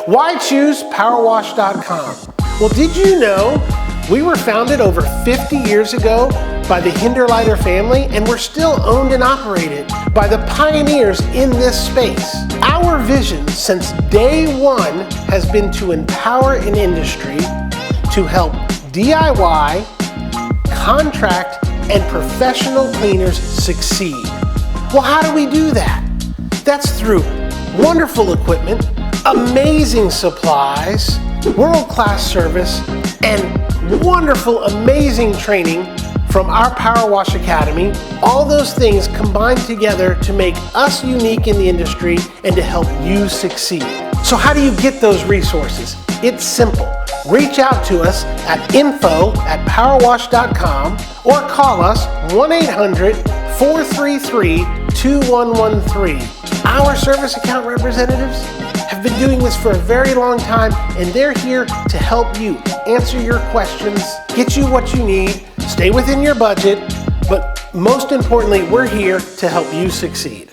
Why choose Powerwash.com? Well, did you know we were founded over 50 years ago by the Hinderleiter family, and we're still owned and operated by the pioneers in this space. Our vision since day one has been to empower an industry to help DIY, contract, and professional cleaners succeed. Well, how do we do that? That's through wonderful equipment, amazing supplies, world-class service, and wonderful, amazing training from our Power Wash Academy. All those things combined together to make us unique in the industry and to help you succeed. So how do you get those resources? It's simple. Reach out to us at info@powerwash.com or call us 1-800-433-2113. Our service account representatives have been doing this for a very long time, and they're here to help you answer your questions, get you what you need, stay within your budget, but most importantly, we're here to help you succeed.